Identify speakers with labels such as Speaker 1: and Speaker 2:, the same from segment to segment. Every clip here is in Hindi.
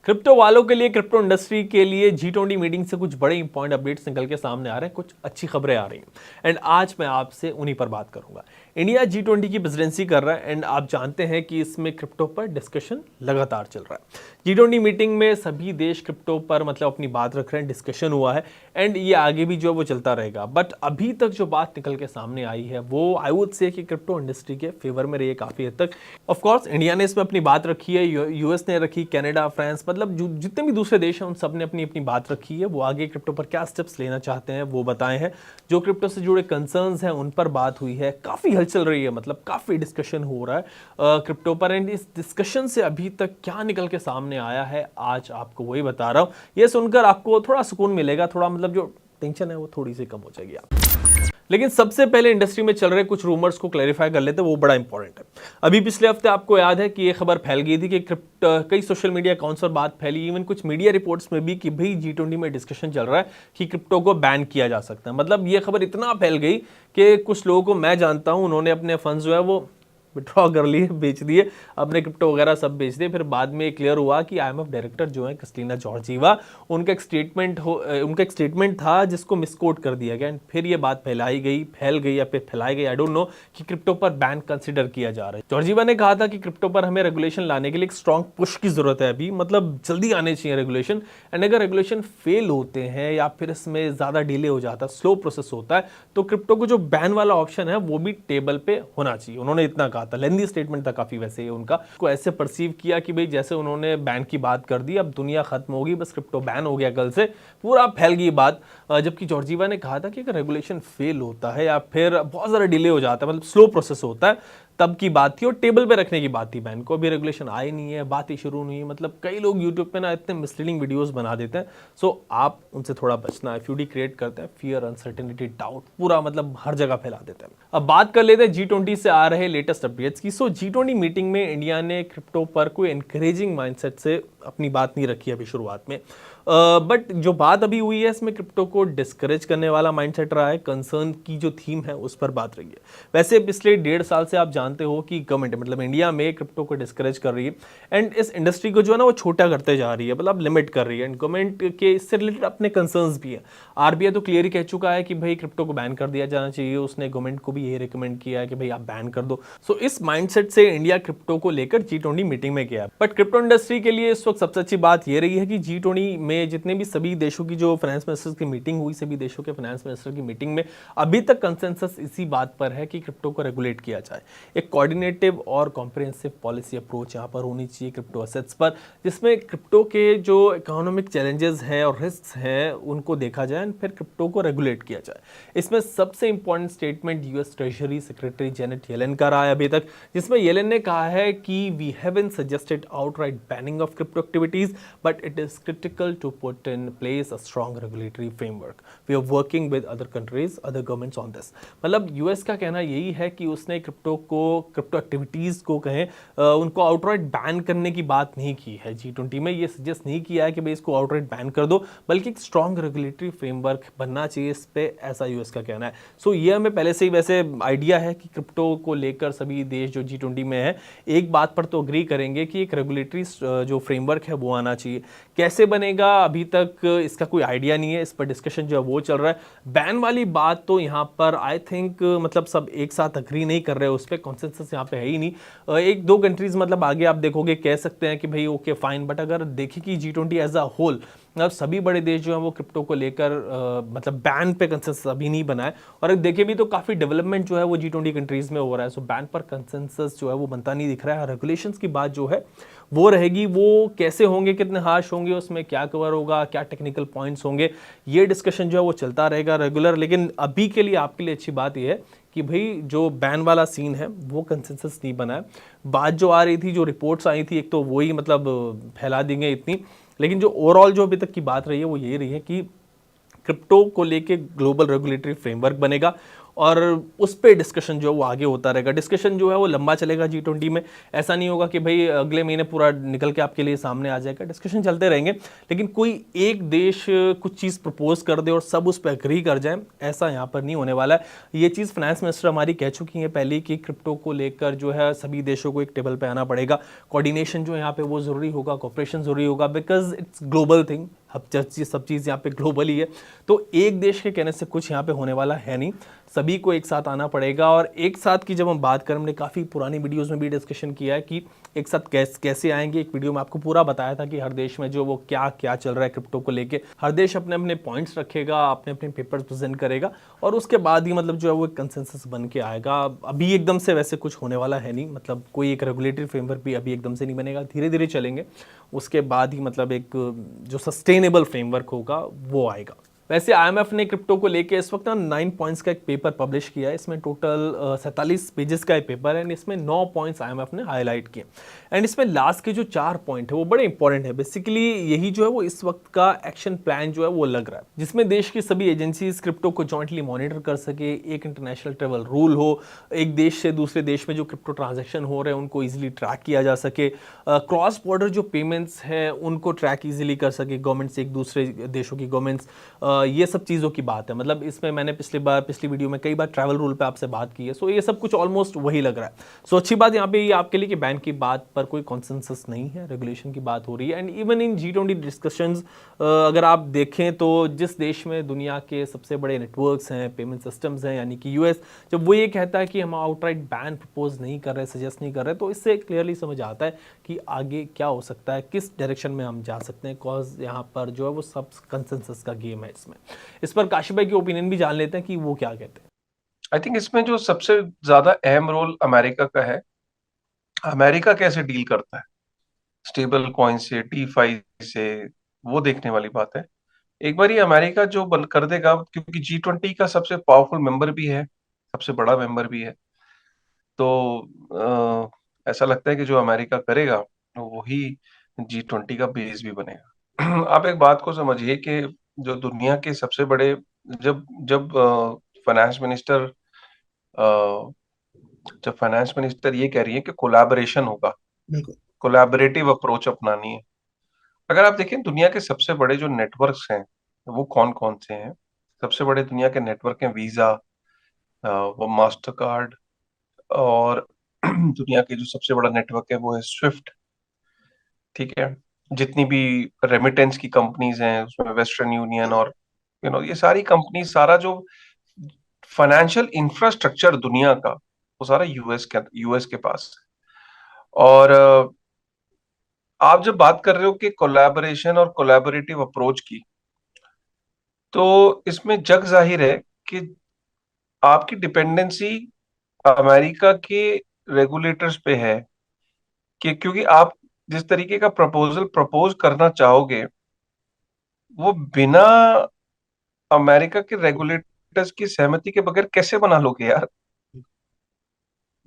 Speaker 1: क्रिप्टो वालों के लिए, क्रिप्टो इंडस्ट्री के लिए G20 मीटिंग से कुछ बड़े इंपॉर्टेंट अपडेट्स निकल के सामने आ रहे हैं, कुछ अच्छी खबरें आ रही हैं एंड आज मैं आपसे उन्हीं पर बात करूंगा। इंडिया G20 की प्रेसिडेंसी कर रहा है एंड आप जानते हैं कि इसमें क्रिप्टो पर डिस्कशन लगातार चल रहा है। G20 मीटिंग में सभी देश क्रिप्टो पर मतलब अपनी बात रख रहे हैं, डिस्कशन हुआ है एंड ये आगे भी जो है वो चलता रहेगा। बट अभी तक जो बात निकल के सामने आई है वो आई वुड से कि क्रिप्टो इंडस्ट्री के फेवर में रही है काफ़ी हद तक। ऑफ कोर्स इंडिया ने इसमें अपनी बात रखी है, यूएस ने रखी, कनाडा, फ्रांस, मतलब जितने भी दूसरे देश हैं उन सब ने अपनी अपनी बात रखी है। वो आगे क्रिप्टो पर क्या स्टेप्स लेना चाहते हैं वो बताए हैं। जो क्रिप्टो से जुड़े कंसर्न्स हैं उन पर बात हुई है, काफ़ी हलचल रही है, मतलब काफ़ी डिस्कशन हो रहा है क्रिप्टो पर। एंड इस डिस्कशन से अभी तक क्या निकल के सामने आया है आज आपको वही बता रहा हूँ। ये सुनकर आपको थोड़ा सुकून मिलेगा, थोड़ा मतलब जो टेंशन है वो थोड़ी सी कम हो जाएगी आप। लेकिन सबसे पहले इंडस्ट्री में चल रहे कुछ रूमर्स को क्लैरिफाई कर लेते हैं, वो बड़ा इंपॉर्टेंट है। अभी पिछले हफ्ते आपको याद है कि ये खबर फैल गई थी कि कई सोशल मीडिया अकाउंट्स पर बात फैली, इवन कुछ मीडिया रिपोर्ट्स में भी, कि भाई G20 में डिस्कशन चल रहा है कि क्रिप्टो को बैन किया जा सकता है। मतलब ये खबर इतना फैल गई कि कुछ लोगों को मैं जानता हूं उन्होंने अपने फंड्स जो है वो विड्रॉ कर लिए, बेच दिए, अपने क्रिप्टो वगैरह सब बेच दिए। फिर बाद में क्लियर हुआ कि IMF डायरेक्टर जो है क्रिस्टीना जॉर्जीवा, उनका एक स्टेटमेंट था जिसको मिसकोट कर दिया गया। फिर ये बात फैल गई या फिर फैलाई गई, आई डोंट नो, कि क्रिप्टो पर बैन कंसिडर किया जा रहा है। जॉर्जीवा ने कहा था कि क्रिप्टो पर हमें रेगुलेशन लाने के लिए एक स्ट्रॉन्ग पुश की जरूरत है अभी, मतलब जल्दी आने चाहिए रेगुलेशन। एंड अगर रेगुलेशन फेल होते हैं या फिर इसमें ज्यादा डिले हो जाता है, स्लो प्रोसेस होता है, तो क्रिप्टो को जो बैन वाला ऑप्शन है वो भी टेबल पे होना चाहिए। उन्होंने इतना कहा था, लेंदी स्टेटमेंट था काफी वैसे उनका। को ऐसे परसीव किया कि भाई जैसे उन्होंने बैन की बात कर दी, अब दुनिया खत्म होगी, बस क्रिप्टो बैन हो गया कल से, पूरा फैल गई बात। जबकि जॉर्जीवा ने कहा था कि अगर रेगुलेशन फेल होता है या फिर बहुत ज्यादा डिले हो जाता है, मतलब स्लो प्रोसेस होता है, तब की बात थी और टेबल पे रखने की बात थी बैन को। अभी रेगुलेशन आई नहीं है, बात ही शुरू नहीं है। मतलब कई लोग यूट्यूब पे ना इतने मिसलीडिंग वीडियोस बना देते हैं, सो आप उनसे थोड़ा बचना है। फ्यूडी क्रिएट करते हैं, फियर, अनसर्टेनिटी, डाउट, पूरा मतलब हर जगह फैला देते हैं। अब बात कर लेते हैं G20 से आ रहे लेटेस्ट अपडेट्स की। सो G20 मीटिंग में इंडिया ने क्रिप्टो पर कोई एनकरेजिंग माइंडसेट से अपनी बात नहीं रखी अभी शुरुआत में। बट जो बात अभी हुई है इसमें क्रिप्टो को डिस्करेज करने वाला माइंडसेट रहा है। कंसर्न की जो थीम है उस पर बात रही है। वैसे पिछले 1.5 साल से आप जानते हो कि गवर्नमेंट मतलब इंडिया में क्रिप्टो को डिस्करेज कर रही है एंड इस इंडस्ट्री को जो है ना वो छोटा करते जा रही है, मतलब लिमिट कर रही है। एंड गवर्नमेंट के इससे रिलेटेड अपने कंसर्न्स भी है। आरबीआई तो क्लियर ही कह चुका है कि भाई क्रिप्टो को बैन कर दिया जाना चाहिए। उसने गवर्नमेंट को भी ये रिकमेंड किया है कि भाई आप बैन कर दो। सो इस माइंडसेट से इंडिया क्रिप्टो को लेकर G20 मीटिंग में गया। बट क्रिप्टो इंडस्ट्री के लिए इस वक्त सबसे अच्छी बात यह रही है कि G20 में जितने भी सभी देशों की जो फाइनेंस मिनिस्टर्स की मीटिंग हुई, सभी देशों के फाइनेंस मिनिस्टर की मीटिंग में अभी तक कंसेंसस इसी बात पर है कि क्रिप्टो को रेगुलेट किया जाए। एक कोऑर्डिनेटिव और कॉम्प्रिहेंसिव पॉलिसी अप्रोच यहाँ पर होनी चाहिए क्रिप्टो असेट्स पर, जिसमें क्रिप्टो के जो इकोनॉमिक चैलेंजेस हैं और रिस्क हैं उनको देखा जाए और फिर क्रिप्टो को रेगुलेट किया जाए। इसमें सबसे important statement US treasury secretary Janet Yellen का रहा है अभी तक, जिसमें येलेन ने कहा है कि we haven't suggested outright banning of crypto activities but it is critical to put in place a strong regulatory framework. We are working with other countries, other governments on this. मतलब यूएस का कहना यही है कि उसने क्रिप्टो एक्टिविटीज को उनको आउटराइट बैन करने की बात नहीं की है। G20 में ये सजेस्ट नहीं किया है कि भाई इसको आउटराइट बैन कर दो, बल्कि एक स्ट्रॉन्ग रेगुलेटरी फ्रेमवर्क बनना चाहिए इस पे, ऐसा यूएस का कहना है। सो ये हमें पहले से ही वैसे आइडिया है कि क्रिप्टो को लेकर सभी देश जो G20 में है एक बात पर तो अग्री करेंगे कि एक रेगुलेटरी जो फ्रेमवर्क है वो आना चाहिए। कैसे बनेगा अभी तक इसका कोई आइडिया नहीं है, इस पर डिस्कशन जो है वो चल रहा है। बैन वाली बात तो यहाँ पर आई थिंक मतलब सब एक साथ अग्री नहीं कर रहे, उस पर कॉन्सेंसस यहाँ पे है ही नहीं। एक दो कंट्रीज मतलब आगे आप देखोगे कह सकते हैं कि भाई ओके फाइन, बट अगर देखें कि G20 एज अ होल मतलब सभी बड़े देश जो हैं वो क्रिप्टो को लेकर मतलब बैन पे कंसेंसस अभी नहीं बना है। और अगर देखें भी तो काफ़ी डेवलपमेंट जो है वो G20 कंट्रीज में हो रहा है। सो बैन पर कंसेंसस जो है वो बनता नहीं दिख रहा है। रेगुलेशंस की बात जो है वो रहेगी, वो कैसे होंगे, कितने हार्श होंगे, उसमें क्या कवर होगा, क्या टेक्निकल पॉइंट्स होंगे, ये डिस्कशन जो है वो चलता रहेगा रेगुलर। लेकिन अभी के लिए आपके लिए अच्छी बात यह है कि भाई जो बैन वाला सीन है वो कंसेंसस नहीं बना है। बात जो आ रही थी, जो रिपोर्ट्स आई थी, एक तो वही मतलब फैला दी गई इतनी, लेकिन जो ओवरऑल जो अभी तक की बात रही है वो ये रही है कि क्रिप्टो को लेके ग्लोबल रेगुलेटरी फ्रेमवर्क बनेगा और उस पर डिस्कशन जो है वो आगे होता रहेगा। डिस्कशन जो है वो लंबा चलेगा G20 में। ऐसा नहीं होगा कि भाई अगले महीने पूरा निकल के आपके लिए सामने आ जाएगा, डिस्कशन चलते रहेंगे। लेकिन कोई एक देश कुछ चीज़ प्रपोज कर दे और सब उस पर एग्री कर जाए, ऐसा यहाँ पर नहीं होने वाला है। ये चीज़ फाइनेंस मिनिस्टर हमारी कह चुकी हैं पहले कि क्रिप्टो को लेकर जो है सभी देशों को एक टेबल पे आना पड़ेगा। कोऑर्डिनेशन जो यहाँ पे वो ज़रूरी होगा, कोऑपरेशन ज़रूरी होगा, बिकॉज इट्स ग्लोबल थिंग। अब सब चीज़ यहाँ पे ग्लोबल ही है, तो एक देश के कहने से कुछ यहाँ पे होने वाला है नहीं। सभी को एक साथ आना पड़ेगा। और एक साथ की जब हम बात करें, हमने काफ़ी पुरानी वीडियोस में भी डिस्कशन किया है कि एक साथ कैसे आएंगे। एक वीडियो में आपको पूरा बताया था कि हर देश में जो वो क्या क्या चल रहा है क्रिप्टो को लेके। हर देश अपने अपने पॉइंट्स रखेगा, अपने अपने पेपर्स प्रेजेंट करेगा, और उसके बाद ही मतलब जो है वो एक कंसेंसस बन के आएगा। अभी एकदम से वैसे कुछ होने वाला है नहीं, मतलब कोई एक रेगुलेटरी फ्रेमवर्क भी अभी एकदम से नहीं बनेगा, धीरे धीरे चलेंगे। उसके बाद ही मतलब एक जो सस्टेनेबल फ्रेमवर्क होगा वो आएगा। वैसे आईएमएफ ने क्रिप्टो को लेके इस वक्त ना 9 पॉइंट्स का एक पेपर पब्लिश किया है। इसमें टोटल 47 पेजेस का एक पेपर है, एंड इसमें 9 पॉइंट्स आईएमएफ ने हाईलाइट किए। एंड इसमें लास्ट के जो 4 पॉइंट है वो बड़े इंपॉर्टेंट है। बेसिकली यही जो है वो इस वक्त का एक्शन प्लान जो है वो लग रहा है, जिसमें देश की सभी एजेंसीज क्रिप्टो को जॉइंटली मॉनिटर कर सके, एक इंटरनेशनल ट्रेवल रूल हो, एक देश से दूसरे देश में जो क्रिप्टो ट्रांजेक्शन हो रहे हैं उनको ईजिली ट्रैक किया जा सके, क्रॉस बॉर्डर जो पेमेंट्स हैं उनको ट्रैक ईजिली कर सके गवर्नमेंट से एक दूसरे देशों की गवर्नमेंट्स। ये सब चीज़ों की बात है। मतलब इसमें मैंने पिछली वीडियो में कई बार ट्रैवल रूल पे आपसे बात की है। सो ये सब कुछ ऑलमोस्ट वही लग रहा है। सो अच्छी बात यहाँ पे ये आपके लिए कि बैंक की बात पर कोई कॉन्सेंसस नहीं है, रेगुलेशन की बात हो रही है। And even in G20 discussions अगर आप देखें तो जिस देश में दुनिया के सबसे बड़े नेटवर्क्स हैं, पेमेंट सिस्टम्स हैं, यानी कि यूएस, जब वो ये कहता है कि हम आउटराइट बैन प्रपोज नहीं कर रहे, सजेस्ट नहीं कर रहे, तो इससे क्लियरली समझ आता है कि आगे क्या हो सकता है, किस डायरेक्शन में हम जा सकते हैं। कॉज यहाँ पर जो है वो सब कंसेंसस का गेम है। इसमें इस पर काशिफ भाई की ओपिनियन भी जान लेते हैं कि वो क्या कहते हैं।
Speaker 2: आई थिंक इसमें जो सबसे ज्यादा अहम रोल अमेरिका का है, अमेरिका कैसे डील करता है स्टेबल कॉइन से, डीफाई से, वो देखने वाली बात है। एक बार ये अमेरिका जो बन कर देगा, क्योंकि G20 का सबसे पावरफुल मेंबर भी है, सबसे बड़ा मेंबर भी है, तो ऐसा लगता है कि जो अमेरिका करेगा वही G20 का बेस भी बनेगा। आप एक बात को समझिए कि जो दुनिया के सबसे बड़े, जब जब फाइनेंस मिनिस्टर जब फाइनेंस मिनिस्टर ये कह रही है कि कोलैबोरेशन होगा,
Speaker 1: बिल्कुल।
Speaker 2: कोलैबोरेटिव अप्रोच अपनानी है। अगर आप देखें दुनिया के सबसे बड़े जो नेटवर्क्स हैं वो कौन कौन से हैं, सबसे बड़े दुनिया के नेटवर्क हैं वीजा, वो मास्टर कार्ड, और दुनिया के जो सबसे बड़ा नेटवर्क है वो है स्विफ्ट। ठीक है, जितनी भी रेमिटेंस की कंपनीज हैं उसमें वेस्टर्न यूनियन और ये सारी कंपनी, सारा जो फाइनेंशियल इंफ्रास्ट्रक्चर दुनिया का, वो सारा यूएस के पास है। और आप जब बात कर रहे हो कि कोलैबोरेशन और कोलैबोरेटिव अप्रोच की, तो इसमें जग जाहिर है कि आपकी डिपेंडेंसी अमेरिका के रेगुलेटर्स पे है, कि क्योंकि आप जिस तरीके का प्रपोजल प्रपोज करना चाहोगे वो बिना अमेरिका के रेगुलेटर्स की सहमति के बगैर कैसे बना लोगे यार।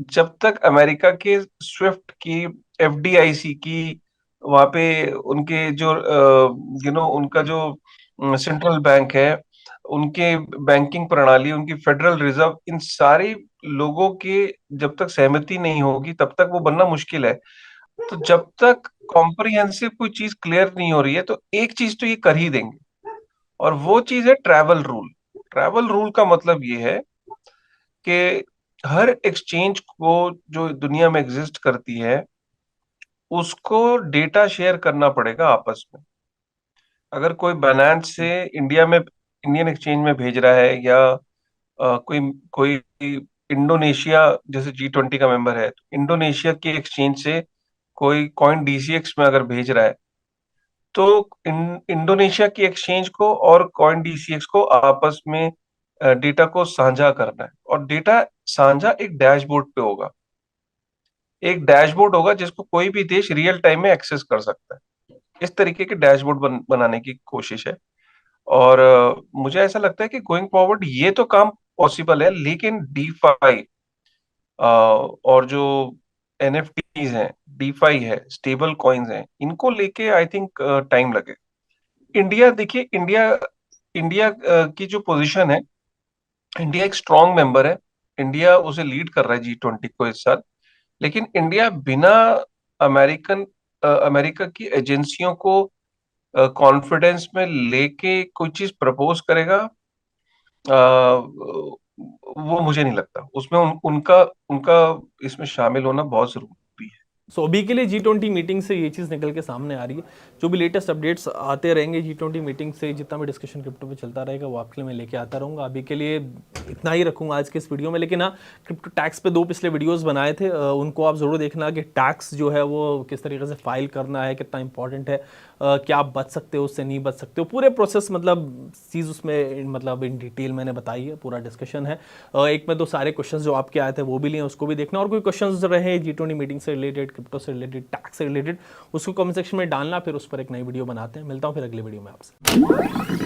Speaker 2: जब तक अमेरिका के स्विफ्ट की, एफडीआईसी की, वहां पे उनके जो उनका जो सेंट्रल बैंक है, उनके बैंकिंग प्रणाली, उनकी फेडरल रिजर्व, इन सारी लोगों के जब तक सहमति नहीं होगी तब तक वो बनना मुश्किल है। तो जब तक कॉम्प्रिहेंसिव कोई चीज क्लियर नहीं हो रही है तो एक चीज तो ये कर ही देंगे, और वो चीज है ट्रैवल रूल। ट्रैवल रूल का मतलब ये है कि हर एक्सचेंज को जो दुनिया में एग्जिस्ट करती है उसको डेटा शेयर करना पड़ेगा आपस में। अगर कोई बाइनेंस से इंडिया में, इंडियन एक्सचेंज में भेज रहा है, या कोई कोई इंडोनेशिया जैसे G20 का मेंबर है, तो इंडोनेशिया के एक्सचेंज से कोई कॉइन DCX में अगर भेज रहा है, तो इंडोनेशिया की एक्सचेंज को और कॉइन DCX को आपस में डेटा को साझा करना है, और डेटा साझा एक डैशबोर्ड पे होगा। एक डैशबोर्ड होगा जिसको कोई भी देश रियल टाइम में एक्सेस कर सकता है। इस तरीके के डैशबोर्ड बनाने की कोशिश है। और मुझे ऐसा लगता है कि गोइंग फॉरवर्ड ये तो काम पॉसिबल है, लेकिन डीफाई और जो NFTs हैं, डीफाई है, स्टेबल कॉइन्स हैं, इनको लेके आई थिंक टाइम लगेगा। इंडिया देखिए, इंडिया इंडिया की जो पोजीशन है इंडिया एक स्ट्रांग मेंबर है, इंडिया उसे लीड कर रहा है G20 को इस साल। लेकिन इंडिया बिना अमेरिका की एजेंसियों को कॉन्फिडेंस में लेके कोई चीज प्रपोज करेगा, वो मुझे नहीं लगता। उसमें उनका उनका इसमें शामिल होना बहुत जरूरी है।
Speaker 1: सो अभी के लिए G20 मीटिंग से ये चीज़ निकल के सामने आ रही है। जो भी लेटेस्ट अपडेट्स आते रहेंगे G20 मीटिंग से, जितना भी डिस्कशन क्रिप्टो पे चलता रहेगा वो आपके लिए मैं लेके आता रहूँगा। अभी के लिए इतना ही रखूँगा आज के इस वीडियो में। लेकिन हाँ, क्रिप्टो टैक्स पे 2 पिछले वीडियोस बनाए थे, उनको आप ज़रूर देखना कि टैक्स जो है वो किस तरीके से फाइल करना है, कितना इंपॉर्टेंट है, क्या आप बच सकते हो उससे, नहीं बच सकते हो, पूरे प्रोसेस मतलब चीज़ उसमें मतलब इन डिटेल मैंने बताई है, पूरा डिस्कशन है। एक में 2 सारे क्वेश्चंस जो आपके आए थे वो भी लिए, उसको भी देखना। और कोई क्वेश्चंस रहे G20 मीटिंग से रिलेटेड, क्रिप्टो से रिलेटेड, टैक्स से रिलेटेड, उसको कमेंट सेक्शन में डालना, फिर उस पर एक नई वीडियो बनाते हैं। मिलता हूँ फिर अगले वीडियो में आपसे।